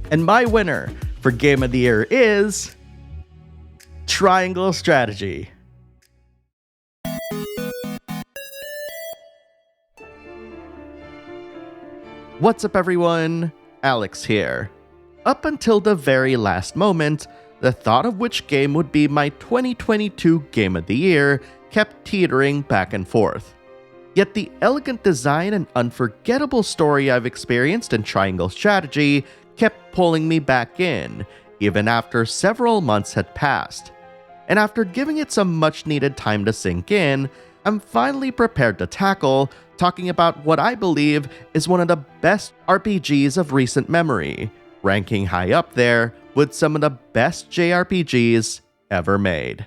And my winner for Game of the Year is Triangle Strategy. What's up everyone? Alex here. Up until the very last moment, the thought of which game would be my 2022 Game of the Year kept teetering back and forth. Yet the elegant design and unforgettable story I've experienced in Triangle Strategy kept pulling me back in, even after several months had passed. And after giving it some much needed time to sink in, I'm finally prepared to tackle talking about what I believe is one of the best RPGs of recent memory, ranking high up there with some of the best JRPGs ever made.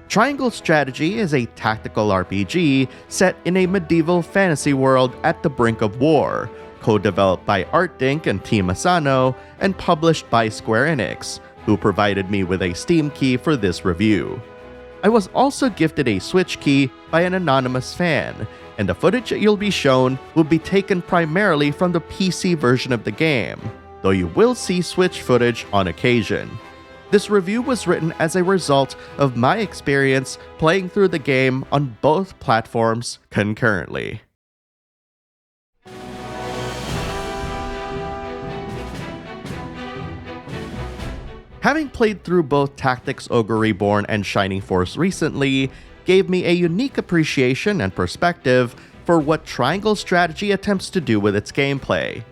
Triangle Strategy is a tactical RPG set in a medieval fantasy world at the brink of war, co-developed by ArtDink and Team Asano, and published by Square Enix, who provided me with a Steam key for this review. I was also gifted a Switch key by an anonymous fan, and the footage that you'll be shown will be taken primarily from the PC version of the game, though you will see Switch footage on occasion. This review was written as a result of my experience playing through the game on both platforms concurrently. Having played through both Tactics Ogre Reborn and Shining Force recently gave me a unique appreciation and perspective for what Triangle Strategy attempts to do with its gameplay.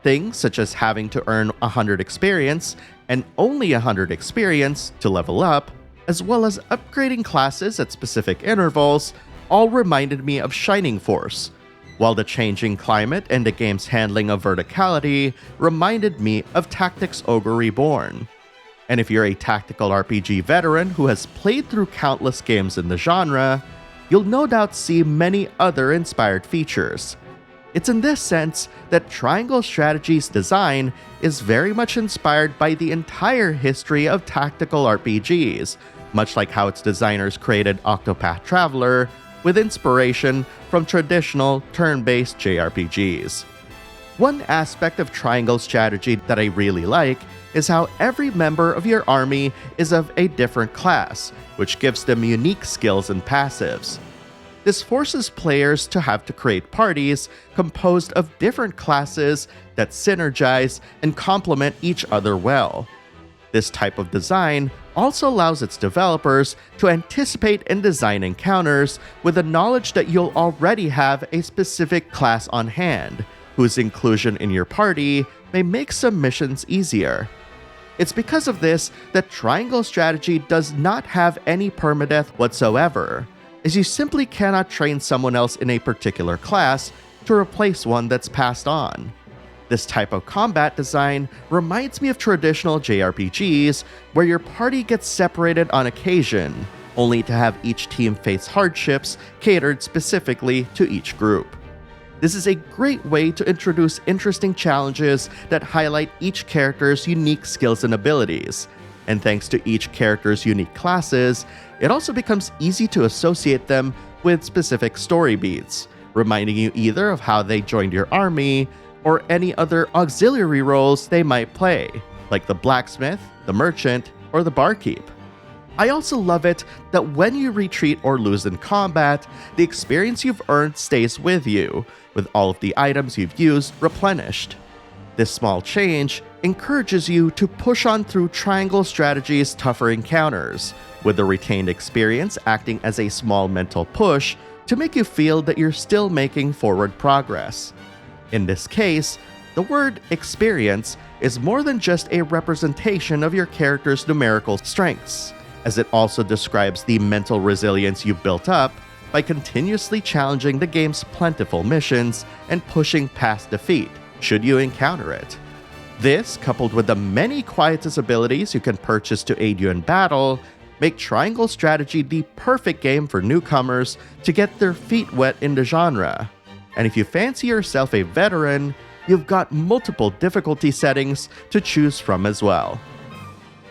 Things such as having to earn 100 experience and only 100 experience to level up, as well as upgrading classes at specific intervals, all reminded me of Shining Force, while the changing climate and the game's handling of verticality reminded me of Tactics Ogre Reborn. And if you're a tactical RPG veteran who has played through countless games in the genre, you'll no doubt see many other inspired features. It's in this sense that Triangle Strategy's design is very much inspired by the entire history of tactical RPGs, much like how its designers created Octopath Traveler, with inspiration from traditional turn-based JRPGs. One aspect of Triangle Strategy that I really like is how every member of your army is of a different class, which gives them unique skills and passives. This forces players to have to create parties composed of different classes that synergize and complement each other well. This type of design also allows its developers to anticipate and design encounters with the knowledge that you'll already have a specific class on hand, whose inclusion in your party may make some missions easier. It's because of this that Triangle Strategy does not have any permadeath whatsoever, as you simply cannot train someone else in a particular class to replace one that's passed on. This type of combat design reminds me of traditional JRPGs where your party gets separated on occasion, only to have each team face hardships catered specifically to each group. This is a great way to introduce interesting challenges that highlight each character's unique skills and abilities. And thanks to each character's unique classes, it also becomes easy to associate them with specific story beats, reminding you either of how they joined your army or any other auxiliary roles they might play, like the blacksmith, the merchant, or the barkeep. I also love it that when you retreat or lose in combat, the experience you've earned stays with you, with all of the items you've used replenished. This small change encourages you to push on through Triangle Strategy's tougher encounters, with the retained experience acting as a small mental push to make you feel that you're still making forward progress. In this case, the word experience is more than just a representation of your character's numerical strengths, as it also describes the mental resilience you built up by continuously challenging the game's plentiful missions and pushing past defeat, should you encounter it. This, coupled with the many Quietus abilities you can purchase to aid you in battle, make Triangle Strategy the perfect game for newcomers to get their feet wet in the genre. And if you fancy yourself a veteran, you've got multiple difficulty settings to choose from as well.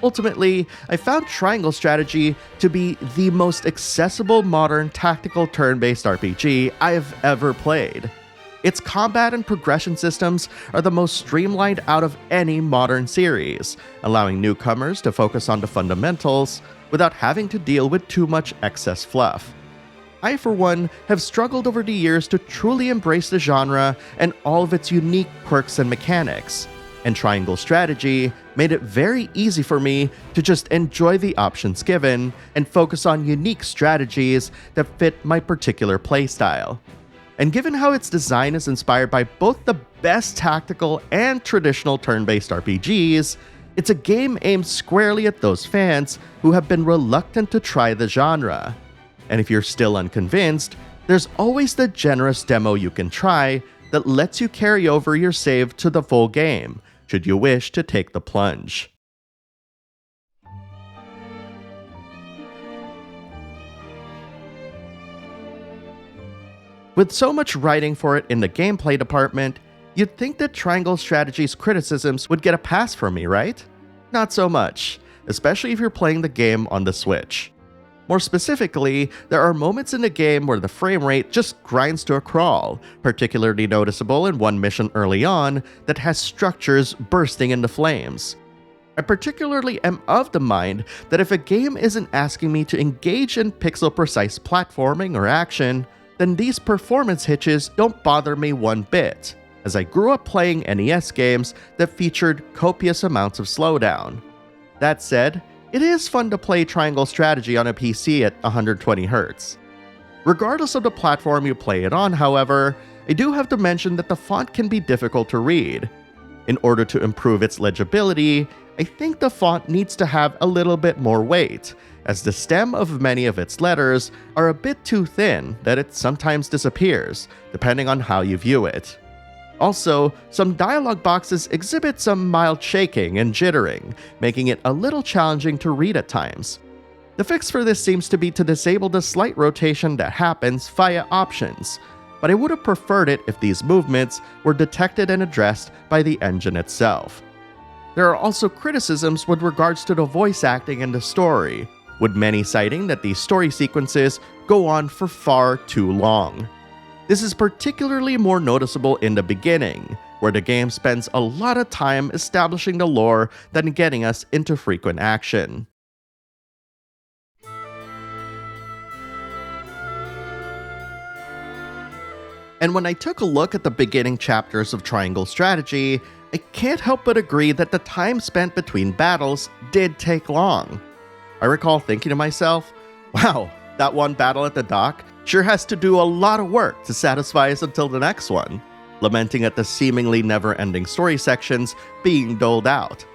Ultimately, I found Triangle Strategy to be the most accessible modern tactical turn-based RPG I've ever played. Its combat and progression systems are the most streamlined out of any modern series, allowing newcomers to focus on the fundamentals without having to deal with too much excess fluff. I, for one, have struggled over the years to truly embrace the genre and all of its unique quirks and mechanics, and Triangle Strategy made it very easy for me to just enjoy the options given and focus on unique strategies that fit my particular playstyle. And given how its design is inspired by both the best tactical and traditional turn-based RPGs, it's a game aimed squarely at those fans who have been reluctant to try the genre. And if you're still unconvinced, there's always the generous demo you can try that lets you carry over your save to the full game, should you wish to take the plunge. With so much writing for it in the gameplay department, you'd think that Triangle Strategy's criticisms would get a pass from me, right? Not so much, especially if you're playing the game on the Switch. More specifically, there are moments in the game where the frame rate just grinds to a crawl, particularly noticeable in one mission early on that has structures bursting into flames. I particularly am of the mind that if a game isn't asking me to engage in pixel-precise platforming or action, then these performance hitches don't bother me one bit, as I grew up playing NES games that featured copious amounts of slowdown. That said, it is fun to play Triangle Strategy on a PC at 120Hz. Regardless of the platform you play it on, however, I do have to mention that the font can be difficult to read. In order to improve its legibility, I think the font needs to have a little bit more weight, as the stem of many of its letters are a bit too thin that it sometimes disappears, depending on how you view it. Also, some dialog boxes exhibit some mild shaking and jittering, making it a little challenging to read at times. The fix for this seems to be to disable the slight rotation that happens via options, but I would have preferred it if these movements were detected and addressed by the engine itself. There are also criticisms with regards to the voice acting and the story, with many citing that these story sequences go on for far too long. This is particularly more noticeable in the beginning, where the game spends a lot of time establishing the lore than getting us into frequent action. And when I took a look at the beginning chapters of Triangle Strategy, I can't help but agree that the time spent between battles did take long. I recall thinking to myself, wow, that one battle at the dock sure has to do a lot of work to satisfy us until the next one, lamenting at the seemingly never-ending story sections being doled out.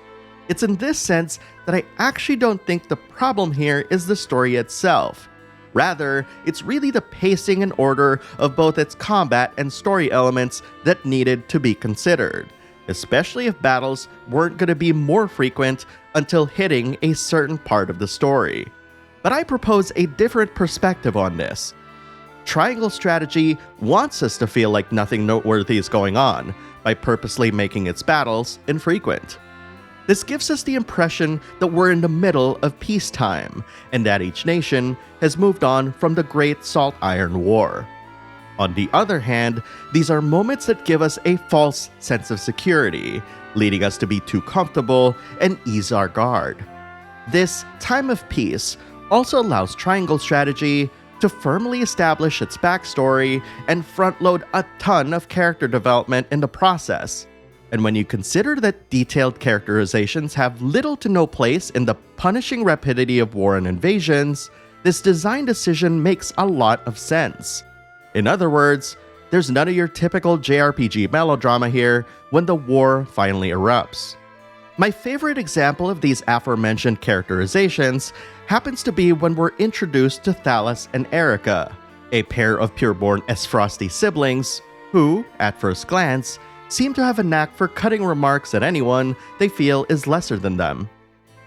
It's in this sense that I actually don't think the problem here is the story itself. Rather, it's really the pacing and order of both its combat and story elements that needed to be considered, especially if battles weren't going to be more frequent until hitting a certain part of the story. But I propose a different perspective on this. Triangle Strategy wants us to feel like nothing noteworthy is going on by purposely making its battles infrequent. This gives us the impression that we're in the middle of peacetime, and that each nation has moved on from the Great Salt Iron War. On the other hand, these are moments that give us a false sense of security, leading us to be too comfortable and ease our guard. This time of peace also allows Triangle Strategy to firmly establish its backstory and front-load a ton of character development in the process. And when you consider that detailed characterizations have little to no place in the punishing rapidity of war and invasions, this design decision makes a lot of sense. In other words, there's none of your typical JRPG melodrama here when the war finally erupts. My favorite example of these aforementioned characterizations happens to be when we're introduced to Thalas and Erica, a pair of pureborn Esfrosti siblings who, at first glance, seem to have a knack for cutting remarks at anyone they feel is lesser than them.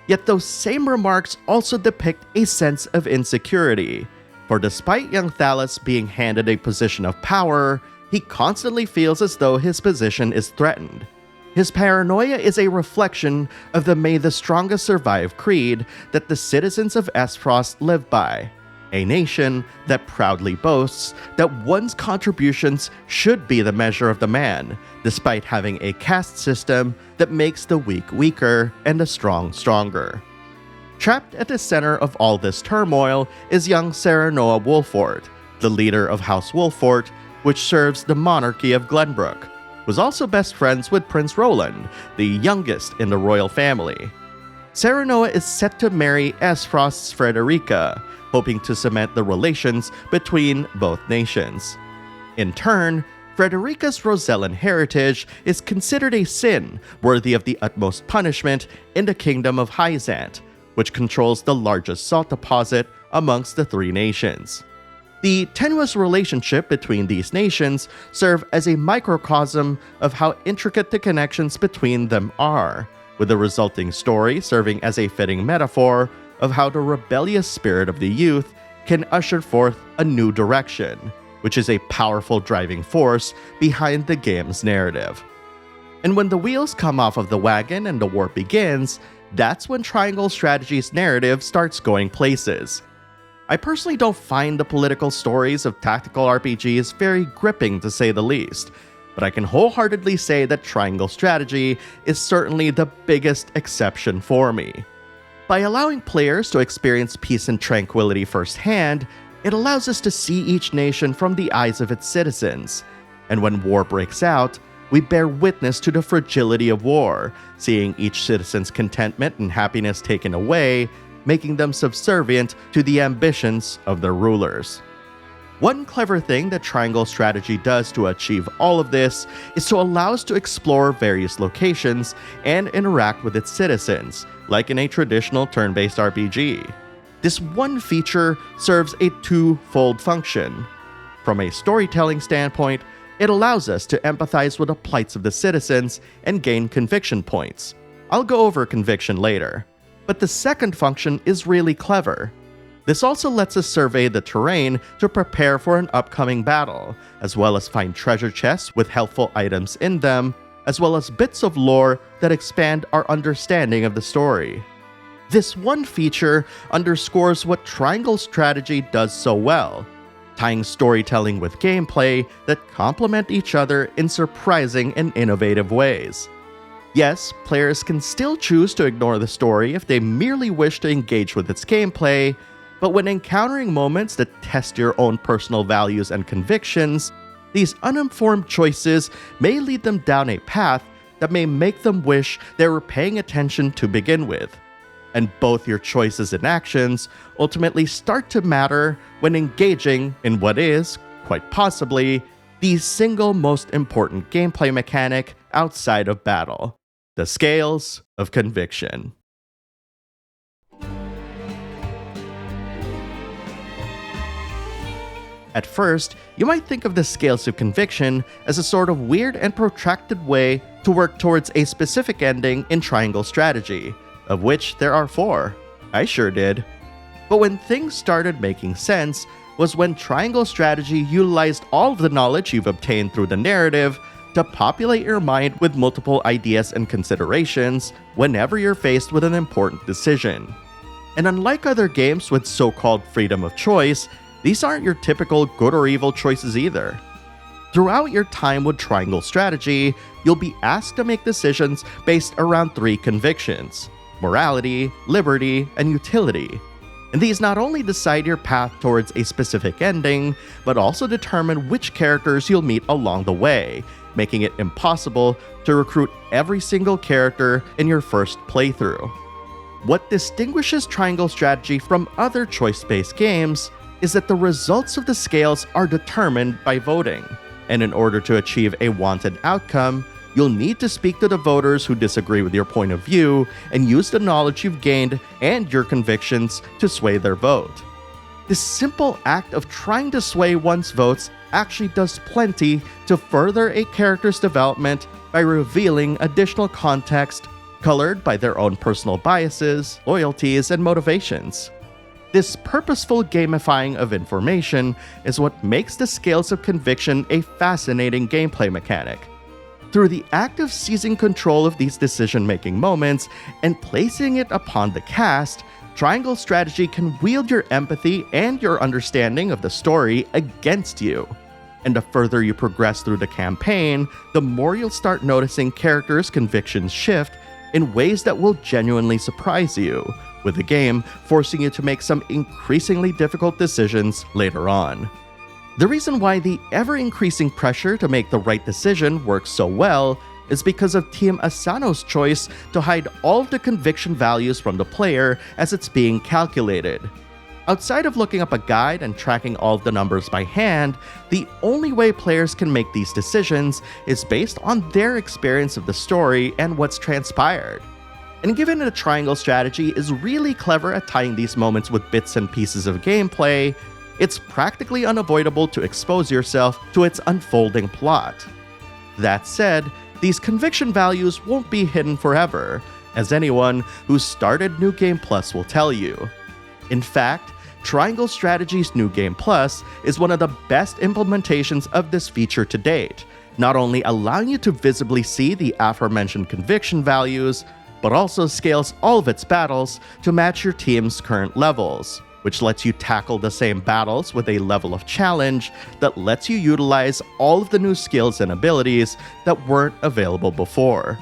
Yet those same remarks also depict a sense of insecurity, for despite young Thalas being handed a position of power, he constantly feels as though his position is threatened. His paranoia is a reflection of the "May the Strongest Survive" creed that the citizens of Esfrost live by, a nation that proudly boasts that one's contributions should be the measure of the man, despite having a caste system that makes the weak weaker and the strong stronger. Trapped at the center of all this turmoil is young Serenoa Wolfort, the leader of House Wolfort, which serves the monarchy of Glenbrook, was also best friends with Prince Roland, the youngest in the royal family. Serenoa is set to marry Esfrost's Frederica, hoping to cement the relations between both nations. In turn, Frederica's Rosellan heritage is considered a sin worthy of the utmost punishment in the Kingdom of Hyzant, which controls the largest salt deposit amongst the three nations. The tenuous relationship between these nations serve as a microcosm of how intricate the connections between them are, with the resulting story serving as a fitting metaphor of how the rebellious spirit of the youth can usher forth a new direction, which is a powerful driving force behind the game's narrative. And when the wheels come off of the wagon and the war begins, that's when Triangle Strategy's narrative starts going places. I personally don't find the political stories of tactical RPGs very gripping, to say the least, but I can wholeheartedly say that Triangle Strategy is certainly the biggest exception for me. By allowing players to experience peace and tranquility firsthand, it allows us to see each nation from the eyes of its citizens, and when war breaks out, we bear witness to the fragility of war, seeing each citizen's contentment and happiness taken away, making them subservient to the ambitions of their rulers. One clever thing that Triangle Strategy does to achieve all of this is to allow us to explore various locations and interact with its citizens, like in a traditional turn-based RPG. This one feature serves a two-fold function. From a storytelling standpoint, it allows us to empathize with the plights of the citizens and gain conviction points. I'll go over conviction later. But the second function is really clever. This also lets us survey the terrain to prepare for an upcoming battle, as well as find treasure chests with helpful items in them, as well as bits of lore that expand our understanding of the story. This one feature underscores what Triangle Strategy does so well, tying storytelling with gameplay that complement each other in surprising and innovative ways. Yes, players can still choose to ignore the story if they merely wish to engage with its gameplay, but when encountering moments that test your own personal values and convictions, these uninformed choices may lead them down a path that may make them wish they were paying attention to begin with. And both your choices and actions ultimately start to matter when engaging in what is, quite possibly, the single most important gameplay mechanic outside of battle: the scales of conviction. At first, you might think of the scales of conviction as a sort of weird and protracted way to work towards a specific ending in Triangle Strategy, of which there are 4. I sure did. But when things started making sense was when Triangle Strategy utilized all of the knowledge you've obtained through the narrative to populate your mind with multiple ideas and considerations whenever you're faced with an important decision. And unlike other games with so-called freedom of choice, these aren't your typical good or evil choices either. Throughout your time with Triangle Strategy, you'll be asked to make decisions based around 3 convictions: morality, liberty, and utility. And these not only decide your path towards a specific ending, but also determine which characters you'll meet along the way, making it impossible to recruit every single character in your first playthrough. What distinguishes Triangle Strategy from other choice-based games is that the results of the scales are determined by voting, and in order to achieve a wanted outcome, you'll need to speak to the voters who disagree with your point of view and use the knowledge you've gained and your convictions to sway their vote. This simple act of trying to sway one's votes actually does plenty to further a character's development by revealing additional context colored by their own personal biases, loyalties, and motivations. This purposeful gamifying of information is what makes the scales of conviction a fascinating gameplay mechanic. Through the act of seizing control of these decision-making moments and placing it upon the cast, Triangle Strategy can wield your empathy and your understanding of the story against you. And the further you progress through the campaign, the more you'll start noticing characters' convictions shift in ways that will genuinely surprise you, with the game forcing you to make some increasingly difficult decisions later on. The reason why the ever-increasing pressure to make the right decision works so well is because of Team Asano's choice to hide all of the conviction values from the player as it's being calculated. Outside of looking up a guide and tracking all of the numbers by hand, the only way players can make these decisions is based on their experience of the story and what's transpired. And given that a triangle strategy is really clever at tying these moments with bits and pieces of gameplay, it's practically unavoidable to expose yourself to its unfolding plot. That said, these conviction values won't be hidden forever, as anyone who's started New Game Plus will tell you. In fact, Triangle Strategy's New Game Plus is one of the best implementations of this feature to date, not only allowing you to visibly see the aforementioned conviction values, but also scales all of its battles to match your team's current levels, which lets you tackle the same battles with a level of challenge that lets you utilize all of the new skills and abilities that weren't available before.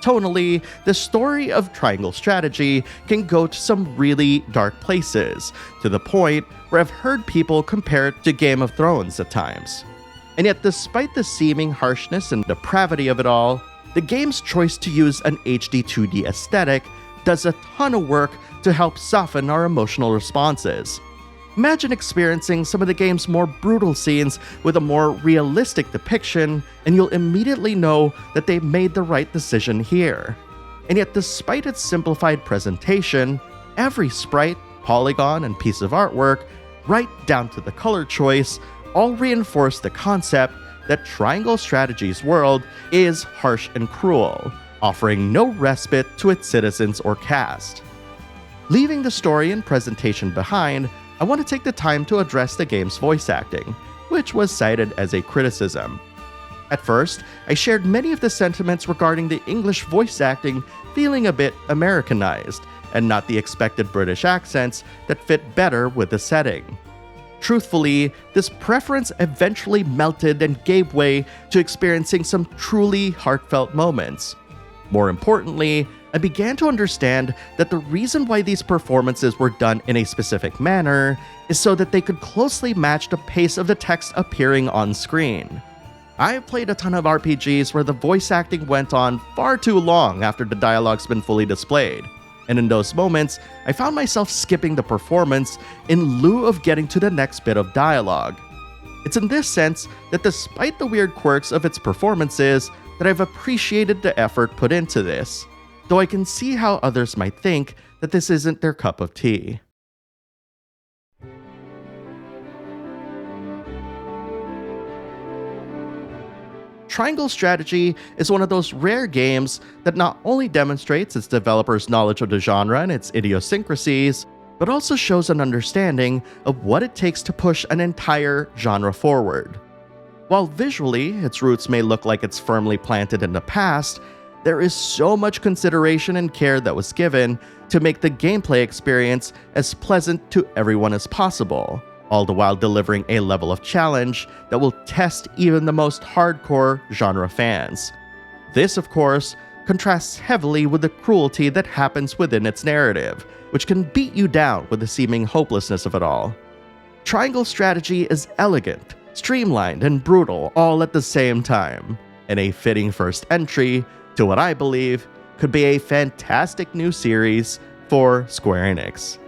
Tonally, the story of Triangle Strategy can go to some really dark places, to the point where I've heard people compare it to Game of Thrones at times. And yet, despite the seeming harshness and depravity of it all, the game's choice to use an HD 2D aesthetic does a ton of work to help soften our emotional responses. Imagine experiencing some of the game's more brutal scenes with a more realistic depiction, and you'll immediately know that they made the right decision here. And yet, despite its simplified presentation, every sprite, polygon, and piece of artwork, right down to the color choice, all reinforce the concept that Triangle Strategy's world is harsh and cruel, offering no respite to its citizens or cast. Leaving the story and presentation behind, I want to take the time to address the game's voice acting, which was cited as a criticism. At first, I shared many of the sentiments regarding the English voice acting feeling a bit Americanized, and not the expected British accents that fit better with the setting. Truthfully, this preference eventually melted and gave way to experiencing some truly heartfelt moments. More importantly, I began to understand that the reason why these performances were done in a specific manner is so that they could closely match the pace of the text appearing on screen. I've played a ton of RPGs where the voice acting went on far too long after the dialogue's been fully displayed, and in those moments, I found myself skipping the performance in lieu of getting to the next bit of dialogue. It's in this sense that despite the weird quirks of its performances, that I've appreciated the effort put into this, though I can see how others might think that this isn't their cup of tea. Triangle Strategy is one of those rare games that not only demonstrates its developers' knowledge of the genre and its idiosyncrasies, but also shows an understanding of what it takes to push an entire genre forward. While visually, its roots may look like it's firmly planted in the past, there is so much consideration and care that was given to make the gameplay experience as pleasant to everyone as possible, all the while delivering a level of challenge that will test even the most hardcore genre fans. This, of course, contrasts heavily with the cruelty that happens within its narrative, which can beat you down with the seeming hopelessness of it all. Triangle Strategy is elegant, streamlined, and brutal all at the same time, and a fitting first entry to what I believe could be a fantastic new series for Square Enix.